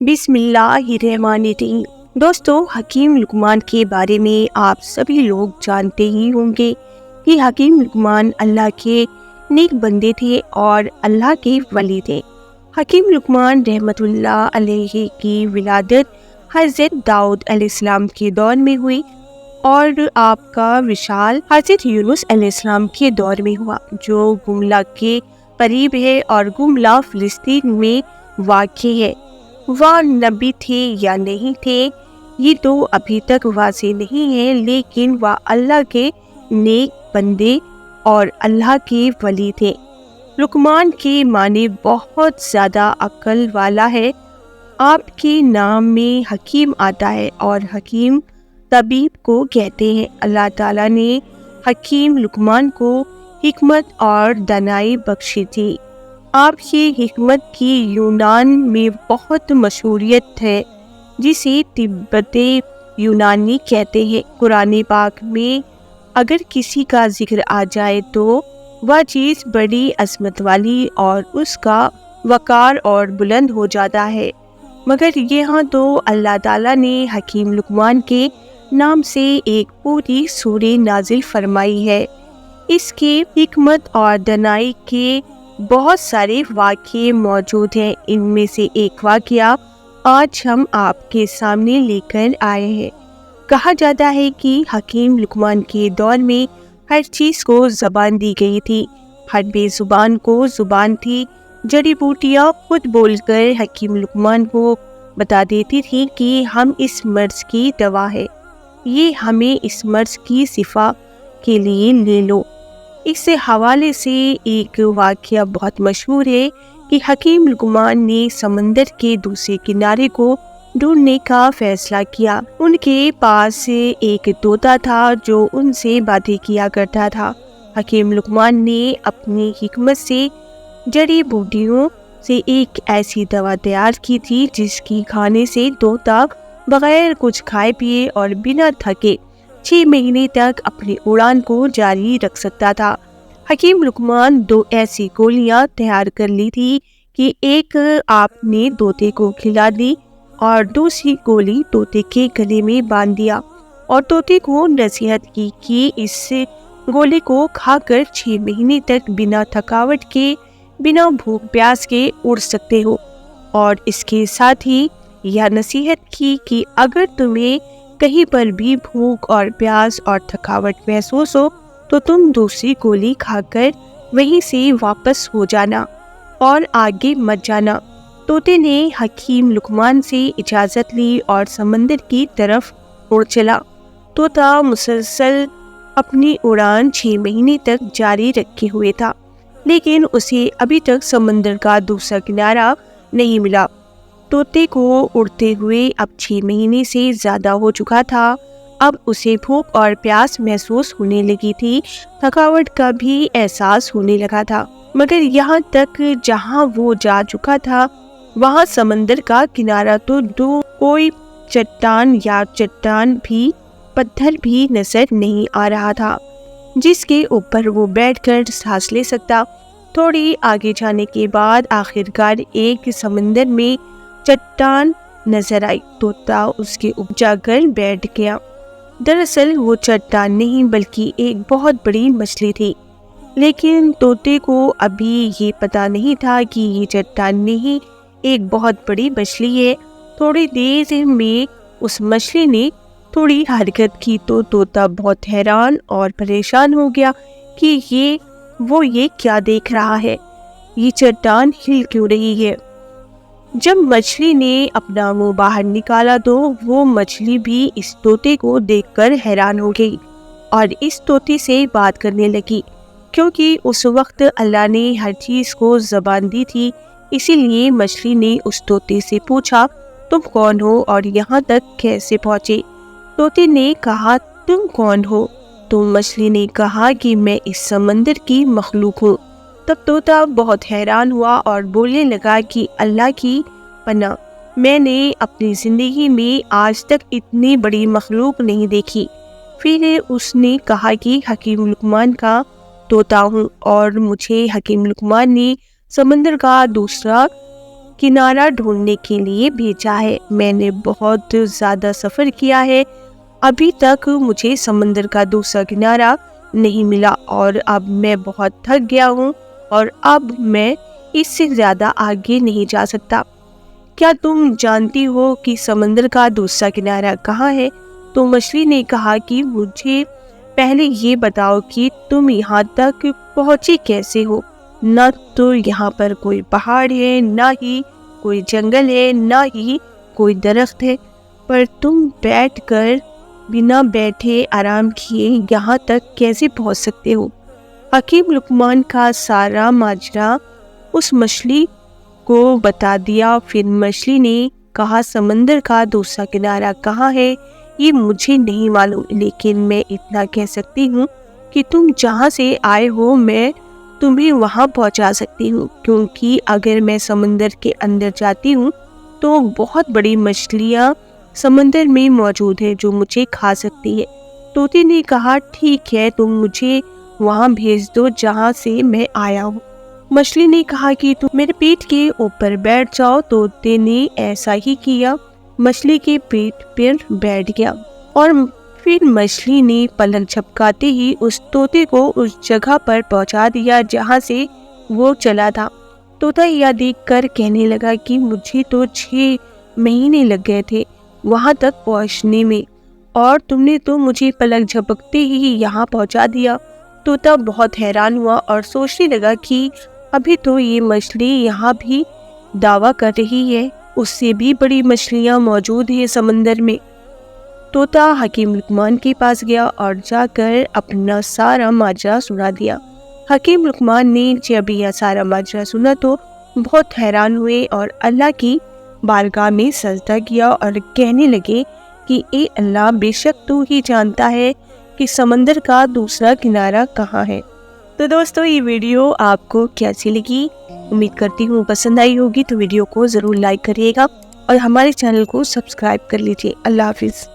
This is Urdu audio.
بسم اللہ الرحمن الرحیم۔ دوستو، حکیم لقمان کے بارے میں آپ سبھی لوگ جانتے ہی ہوں گے کہ حکیم لقمان اللہ کے نیک بندے تھے اور اللہ کے ولی تھے۔ حکیم لقمان رحمۃ اللہ علیہ کی ولادت حضرت داؤد علیہ السلام کے دور میں ہوئی اور آپ کا وصال حضرت یونس علیہ السلام کے دور میں ہوا، جو گملا کے قریب ہے اور گملا فلسطین میں واقع ہے۔ وہ نبی تھے یا نہیں تھے یہ تو ابھی تک واضح نہیں ہے، لیکن وہ اللہ کے نیک بندے اور اللہ کے ولی تھے۔ لقمان کے معنی بہت زیادہ عقل والا ہے۔ آپ کے نام میں حکیم آتا ہے اور حکیم طبیب کو کہتے ہیں۔ اللہ تعالیٰ نے حکیم لقمان کو حکمت اور دانائی بخشی تھی۔ آپ کی حکمت کی یونان میں بہت مشہوریت ہے، جسے طبّت یونانی کہتے ہیں۔ قرآن پاک میں اگر کسی کا ذکر آ جائے تو وہ چیز بڑی عظمت والی اور اس کا وقار اور بلند ہو جاتا ہے، مگر یہاں تو اللہ تعالیٰ نے حکیم لقمان کے نام سے ایک پوری سورہ نازل فرمائی ہے۔ اس کے حکمت اور دانائی کے بہت سارے واقعے موجود ہیں۔ ان میں سے ایک واقعہ آج ہم آپ کے سامنے لے کر آئے ہیں۔ کہا جاتا ہے کہ حکیم لقمان کے دور میں ہر چیز کو زبان دی گئی تھی، ہر بے زبان کو زبان تھی۔ جڑی بوٹیاں خود بول کر حکیم لقمان کو بتا دیتی تھی کہ ہم اس مرض کی دوا ہے، یہ ہمیں اس مرض کی شفا کے لیے لے لو۔ اس حوالے سے ایک واقعہ بہت مشہور ہے کہ حکیم لقمان نے سمندر کے دوسرے کنارے کو ڈھونڈنے کا فیصلہ کیا۔ ان کے پاس ایک طوطا تھا جو ان سے باتیں کیا کرتا تھا۔ حکیم لقمان نے اپنی حکمت سے جڑی بوٹیوں سے ایک ایسی دوا تیار کی تھی جس کی کھانے سے طوطا بغیر کچھ کھائے پیے اور بنا تھکے 6 مہینے تک اپنی اڑان کو جاری رکھ سکتا تھا۔ حکیم لقمان 2 ایسی گولیاں تیار کر لی تھی کہ ایک آپ نے طوطے کو کھلا دی اور دوسری گولی طوطے کے گلے میں باندھ دیا، اور طوطے کو نصیحت کی کہ اس گولی کو کھا کر 6 مہینے تک بنا تھکاوٹ کے، بنا بھوک پیاس کے اڑ سکتے ہو، اور اس کے ساتھ ہی یہ نصیحت کی کہ اگر تمہیں کہیں پر بھی بھوک اور پیاس اور تھکاوٹ محسوس ہو تو تم دوسری گولی کھا کر وہیں سے واپس ہو جانا اور آگے مت جانا۔ طوطے نے حکیم لقمان سے اجازت لی اور سمندر کی طرف اڑ چلا۔ طوطا مسلسل اپنی اڑان 6 مہینے تک جاری رکھے ہوئے تھا، لیکن اسے ابھی تک سمندر کا دوسرا کنارہ نہیں ملا۔ طوطے کو اڑتے ہوئے اب 6 مہینے سے زیادہ ہو چکا تھا۔ اب اسے بھوک اور پیاس محسوس ہونے لگی تھی، تھکاوٹ کا بھی احساس ہونے لگا تھا، مگر یہاں تک جہاں وہ جا چکا تھا وہاں سمندر کا کنارہ تو دور، کوئی چٹان یا چٹان بھی، پتھر بھی نظر نہیں آ رہا تھا جس کے اوپر وہ بیٹھ کر سانس لے سکتا۔ تھوڑی آگے جانے کے بعد آخرکار ایک سمندر میں چٹان نظر آئی۔ طوطا اس کے اوپر جا کر بیٹھ گیا۔ دراصل وہ چٹان نہیں بلکہ ایک بہت بڑی مچھلی تھی، لیکن طوطے کو ابھی یہ پتا نہیں تھا کہ یہ چٹان نہیں، ایک بہت بڑی مچھلی ہے۔ تھوڑی دیر میں اس مچھلی نے تھوڑی حرکت کی تو طوطا بہت حیران اور پریشان ہو گیا کہ یہ کیا دیکھ رہا ہے، یہ چٹان ہل کیوں رہی ہے۔ جب مچھلی نے اپنا منہ باہر نکالا تو وہ مچھلی بھی اس طوطے کو دیکھ کر حیران ہو گئی اور اس طوطے سے بات کرنے لگی۔ کیونکہ اس وقت اللہ نے ہر چیز کو زبان دی تھی، اسی لیے مچھلی نے اس طوطے سے پوچھا، تم کون ہو اور یہاں تک کیسے پہنچے؟ طوطے نے کہا، تم کون ہو؟ تو مچھلی نے کہا کہ میں اس سمندر کی مخلوق ہوں۔ تب طوطا بہت حیران ہوا اور بولنے لگا کہ اللہ کی پناہ، میں نے اپنی زندگی میں آج تک اتنی بڑی مخلوق نہیں دیکھی۔ پھر اس نے کہا کہ حکیم لقمان کا طوطا ہوں اور مجھے حکیم لقمان نے سمندر کا دوسرا کنارہ ڈھونڈنے کے لیے بھیجا ہے۔ میں نے بہت زیادہ سفر کیا ہے، ابھی تک مجھے سمندر کا دوسرا کنارہ نہیں ملا اور اب میں بہت تھک گیا ہوں اور اب میں اس سے زیادہ آگے نہیں جا سکتا۔ کیا تم جانتی ہو کہ سمندر کا دوسرا کنارہ کہاں ہے؟ تو مچھلی نے کہا کہ مجھے پہلے یہ بتاؤ کہ تم یہاں تک پہنچی کیسے ہو؟ نہ تو یہاں پر کوئی پہاڑ ہے، نہ ہی کوئی جنگل ہے، نہ ہی کوئی درخت ہے، پر تم بیٹھ کر بنا بیٹھے آرام کیے یہاں تک کیسے پہنچ سکتے ہو؟ حکیم لقمان کا سارا ماجرا اس مچھلی کو بتا دیا۔ پھر مچھلی نے کہا سمندر کا دوسرا کنارہ کہاں ہے یہ مجھے نہیں معلوم، لیکن میں اتنا کہہ سکتی ہوں کہ تم جہاں سے آئے ہو میں تمہیں وہاں پہنچا سکتی ہوں، کیونکہ اگر میں سمندر کے اندر جاتی ہوں تو بہت بڑی مچھلیاں سمندر میں موجود ہیں جو مجھے کھا سکتی ہے۔ طوطے نے کہا ٹھیک ہے، تم مجھے وہاں بھیج دو جہاں سے میں آیا ہوں۔ مچھلی نے کہا کہ تم میرے پیٹ کے اوپر بیٹھ جاؤ۔ طوطے نے ایسا ہی کیا، مچھلی کے پیٹ پر بیٹھ گیا اور پھر مچھلی نے پلک جھپکاتے ہی اس طوطے کو اس جگہ پر پہنچا دیا جہاں سے وہ چلا تھا۔ طوطا یہ دیکھ کر کہنے لگا کہ مجھے تو 6 مہینے لگ گئے تھے وہاں تک پہنچنے میں، اور تم نے تو مجھے پلک جھپکتے ہی یہاں پہنچا دیا۔ طوطا بہت حیران ہوا اور سوچنے لگا کہ ابھی تو یہ مچھلی یہاں بھی دعویٰ کر رہی ہے، اس سے بھی بڑی مچھلیاں موجود ہیں سمندر میں۔ طوطا حکیم لقمان کے پاس گیا اور جا کر اپنا سارا ماجرا سنا دیا۔ حکیم لقمان نے جب یہ سارا ماجرا سنا تو بہت حیران ہوئے اور اللہ کی بارگاہ میں سجدہ کیا اور کہنے لگے کہ اے اللہ، بے شک تو ہی جانتا ہے کہ سمندر کا دوسرا کنارہ کہاں ہے۔ تو دوستو، یہ ویڈیو آپ کو کیسی لگی؟ امید کرتی ہوں پسند آئی ہوگی، تو ویڈیو کو ضرور لائک کریے گا اور ہمارے چینل کو سبسکرائب کر لیجیے۔ اللہ حافظ۔